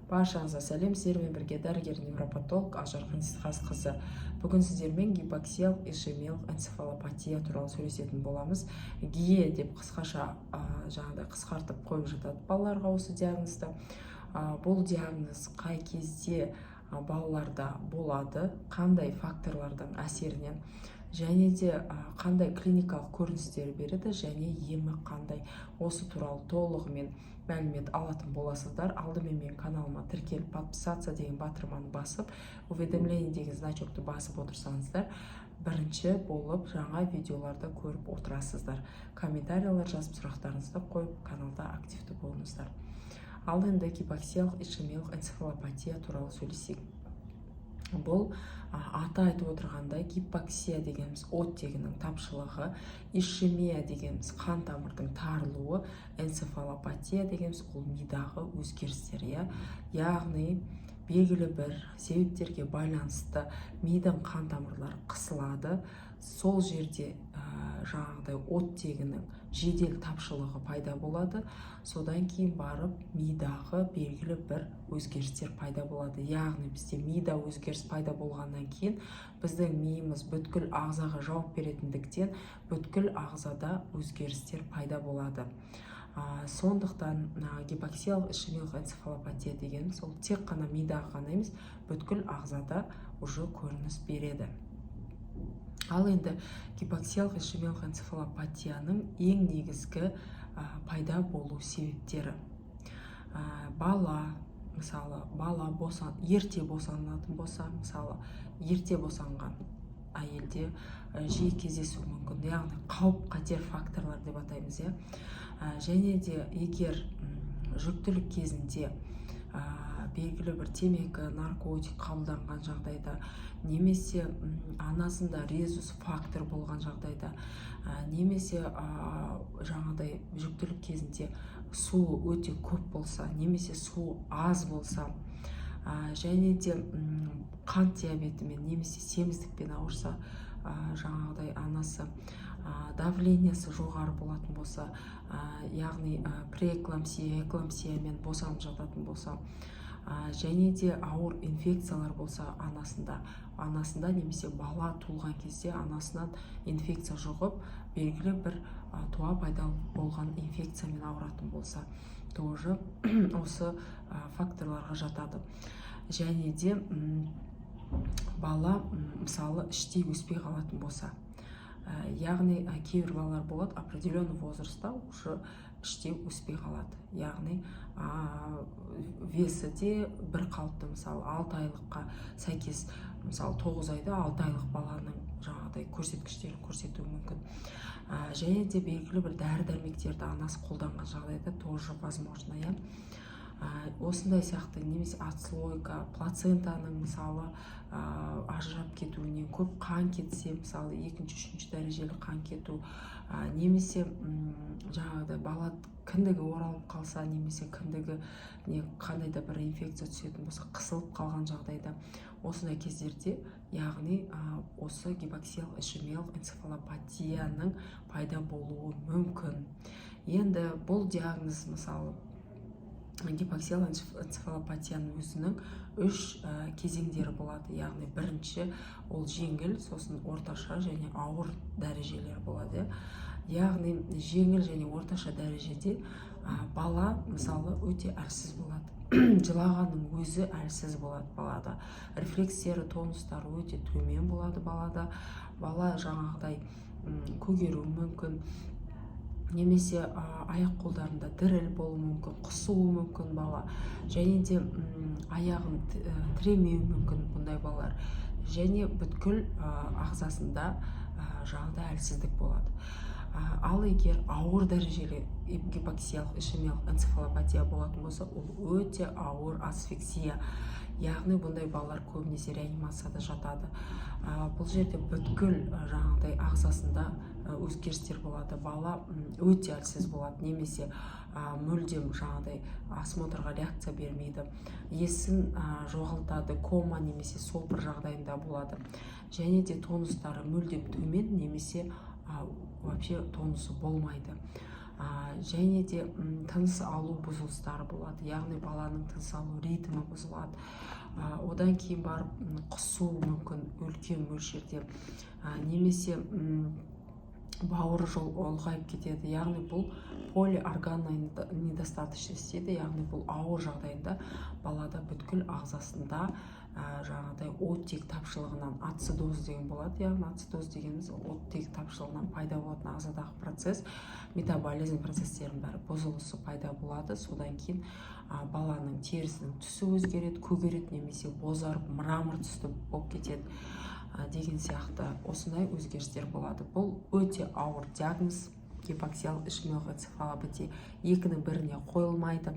Баршаңызға сәлем, сіздермен бірге дәрігер невропатолог Ақжарық Ынсызқазықызы. Бүгін сіздермен гипоксиялық ишемиялық энцефалопатия туралы сөйлесетін боламыз. ГИЭ деп қысқаша қысқартып қойып жатады балаларға осы диагнозды. Бұл диагноз қай кезде балаларда болады, қандай факторлардың әсерінен, және де қандай клиникалық көріністер береді, және емі қандай. Осы туралы толығымен мәлімет алатын боласыздар. Алдымен мен каналыма тіркеліп, подписаться деген батырманы басып, уведомление деген значокты басып отырсаңыздар, бірінші болып жаңа видеоларды көріп отырасыздар. Комментариялар жазып, сұрақтарыңызды қойып, каналда активті болыңыздар. Ал енді гипоксиялық ишемиялық энцефалопатия туралы сөйлесейік. Бұл аты айтып отырғандай, гипоксия дегеніміз оттегінің тапшылығы, ишемия дегеніміз қан тамырдың тарылуы, энцефалопатия дегеніміз ол мидағы өзгерістер. Яғни белгілі бір себептерге байланысты мидың қан тамырлары қысылады, сол жерде оттегінің жедел тапшылығы пайда болады, содан кейін барып мидағы белгілі бір өзгерістер пайда болады. Яғни бізде мида өзгеріс пайда болғаннан кейін біздің миымыз бүткіл ағзаға жауап беретіндіктен бүткіл ағзада өзгерістер пайда болады. Сондықтан гипоксиялық ишемиялық энцефалопатия дегеніміз ол тек қана мидағы ғана емес, бүткіл ағзада уже көрініс береді. Ал енді гипоксиялық ишемиялық энцефалопатияның ең негізгі пайда болу себептері. Мысалы, бала ерте босанатын болса, мысалы, ерте босанған әйелде жиі кездесуі мүмкін, яғни қауіп қатер факторлар деп атаймыз. Және де егер жүктілік кезінде белгілі бір темекі, наркотик қабылданған жағдайда, немесе анасында резус фактор болған жағдайда, немесе жүктілік кезінде су өте көп болса, немесе су аз болса, және де қант диабетімен немесе семіздікпен ауырса, анасы давлениесі жоғары болатын болса, яғни преэклампсия, эклампсиямен босанып жататын болса, және де ауыр инфекциялар болса анасында немесе бала туылған кезде анасынан инфекция жұғып, белгілі бір туа пайда болған инфекциямен ауыратын болса, тоже осы факторларға жатады. Және де бала мысалы іштей өспей қалатын болса, яғни кейбір балалар болады, определенный возрастта уже іштей өспей қалады. Яғни весі де бір қалыпты, мысалы 6 айлыққа сәйкес, мысалы 9 айда 6 айлық баланың көрсеткіштерін көрсетуі мүмкін. Және де белгілі бір дәрі-дәрмектерді анасы қолданған жағдайда тоже возможно. Осындай сияқты, немесе отслойка, плацентаның мысалы ажырап кетуінен көп қан кетсе, мысалы 2-3 дәрежелі қан кету, немесе бала кіндігі оралып қалса, немесе кіндігі қандай да бір инфекция түсетін болса, қысылып қалған жағдайда, осындай кездерде, яғни осы гипоксиялық ишемиялық энцефалопатияның пайда болуы мүмкін. Енді бұл диагноз, мысалы, гипоксиялық энцефалопатияның өзінің 3 кезеңдері болады. Яғни бірінші ол жеңіл, сосын орташа және ауыр дәрежелер болады. Яғни жеңіл және орташа дәрежеде бала мысалы өте әлсіз болады. Жылағанның өзі әлсіз болады балада. Рефлекстері, тонустары өте төмен болады балада. Бала көгеруі мүмкін, немесе аяқ қолдарында діріл болуы мүмкін, құсуы мүмкін бала, және де аяғын тіремеуі мүмкін бұндай балалар, және бүткіл ағзасында әлсіздік болады. Ал егер ауыр дәрежелі гипоксиялық ишемиялық энцефалопатия болатын болса, ол өте ауыр асфиксия. Яғни бұндай балалар көбінесе реанимацияда жатады. Бұл жерде бүткіл ағзасында өзгерістер болады. Бала өте әлсіз болады, немесе мүлдем осмотрға реакция бермейді, есін жоғалтады, кома немесе сопыр жағдайында болады. Және де тонустары мүлдем төмен, немесе вообще тонусы болмайды. Және де тыныс алу бұзылыстары болады, яғни баланың тыныс алу ритмі бұзылады. Одан кейін барып құсу мүмкін үлкен мөлшерде, немесе бауыр жол ұлғайып кетеді. Яғни бұл полиорганная недостаточность дейді, яғни бұл ауыр жағдайында балада бүткіл ағзасында жаңағыдай оттек тапшылығынан, ацидоз деген болады. Яғни ацидоз дегеніміз оттек тапшылығынан пайда болатын ағзадағы процесс, метаболизм процестерінің бәрі бұзылысы пайда болады. Содан кейін баланың терісінің түсі өзгереді, көгереді, немесе бозарып мрамор түсті болып кетеді деген сияқты осындай өзгерістер болады. Бұл өте ауыр диагноз, гипоксиялық ишемиялық энцефалопатия екінің біріне қойылмайды.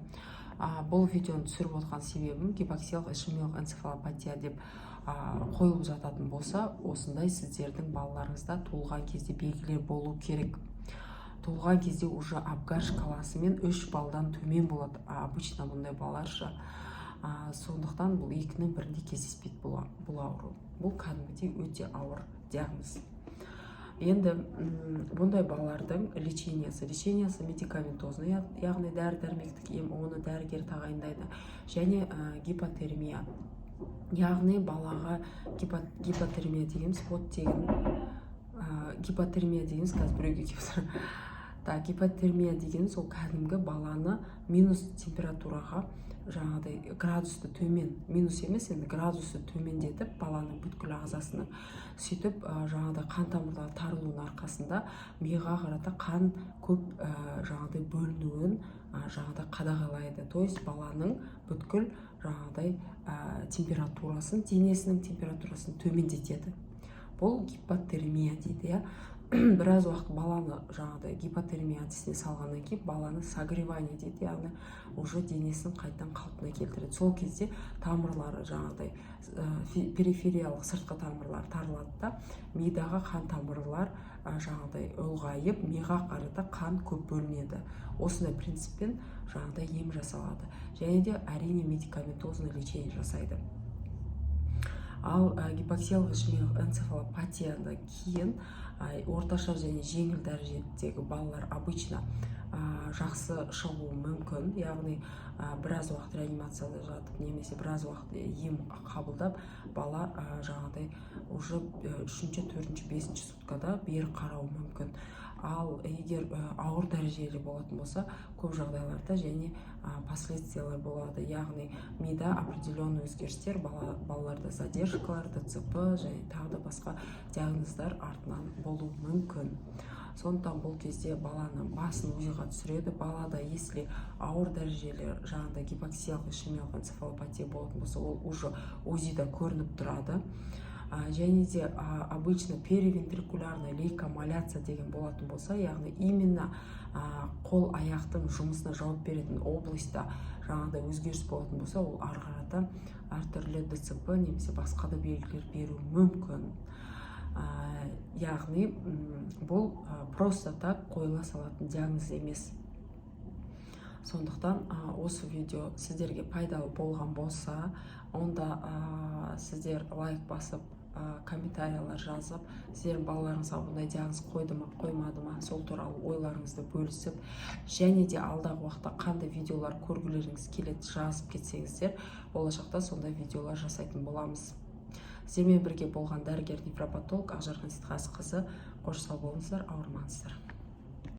Бұл видеоны түсіріп отырған себебім гипоксиялық ишемиялық энцефалопатия деп қойылып жататын болса, осындай сіздердің балаларыңызда туылған кезде белгілер болу керек. Туылған кезде уже Апгар шкаласымен 3 балдан төмен болады обычно бұндай балаларша. Сондықтан бұл екінің бірінде кездеспейді бұл ауру. Бұл кәдімгідей өте ауыр диагноз. Енді бұндай балалардың лечениесі медикаментозный, яғни дәрі-дәрмектік ем, оны дәрігер тағайындайды. Және гипотермия, яғни балаға гипотермия дегеніміз гипотермия дегеніміз қазір біреуге келіп гипотермия дегеніміз ол кәдімгі баланы минус температураға, жаңағыдай градусты төмен, минус емес, енді градусты төмендетіп баланың бүткіл ағзасының, сөйтіп жаңағыдай қан тамырлары тарылуының арқасында миға қарата қан көп жаңағыдай бөлінуін жаңағыдай қадағалайды. То есть баланың бүткіл жаңағыдай температурасын, денесінің температурасын төмендетеді. Бұл гипотермия дейді, иә. Біраз уақыт баланы жаңағыдай гипотермия әдісіне салғаннан кейін баланы согревание дейді, яғни уже денесін қайтадан қалпына келтіреді. Сол кезде тамырлары жаңағыдай перифериялық сыртқы тамырлар тарылады да, мидағы қан тамырлар жаңағыдай ұлғайып, миға қарата қан көп бөлінеді. Осындай принциппен жаңағыдай ем жасалады. Және де әрине медикаментозный лечение жасайды. Ал гипоксиялық ишемиялық энцефалопатиядан кейін орташа және жеңіл дәрежедегі балалар обычно жақсы шығуы мүмкін, яғни біраз уақыт реанимацияда жатып, немесе біраз уақыт ем қабылдап, бала жаңағыдай уже 3-ші, 4-ші, 5-ші суткада бері қарауы мүмкін. Ал егер ауыр дәрежелі болатын болса, көп жағдайларда және последствиялар болады, яғни мида определенный өзгерістер, балаларда задержкалар, ДЦП және тағы да басқа диагноздар артынан болуы мүмкін. Сондықтан бұл кезде баланың басын УЗИға түсіреді. Балада если ауыр дәрежелі жаңағыдай гипоксиялық ишемиялық энцефалопатия болатын болса, ол уже УЗИда көрініп тұрады. Және де обычно перевентрикулярная лейкомаляция деген болатын болса, яғни именно қол аяқтың жұмысына жауап беретін областьта жаңағыдай өзгеріс болатын болса, ол ары қарата әртүрлі ДЦП немесе басқа да белгілер беру мүмкін. Яғни бұл просто так қойыла салатын диагноз емес. Сондықтан осы видео сіздерге пайдалы болған болса, онда сіздер лайк басып, комментариялар жазып, сіздердің балаларыңызға бұндай диагноз қойды ма, қоймады ма, сол туралы ойларыңызды бөлісіп, және де алдағы уақытта қандай видеолар көргілеріңіз келеді жазып кетсеңіздер, болашақта сондай видеолар жасайтын боламыз. Сіздермен бірге болған дәрігер невропатолог Ақжарқын Сейтқазықызы. Қош сау болыңыздар, ауырмаңыздар.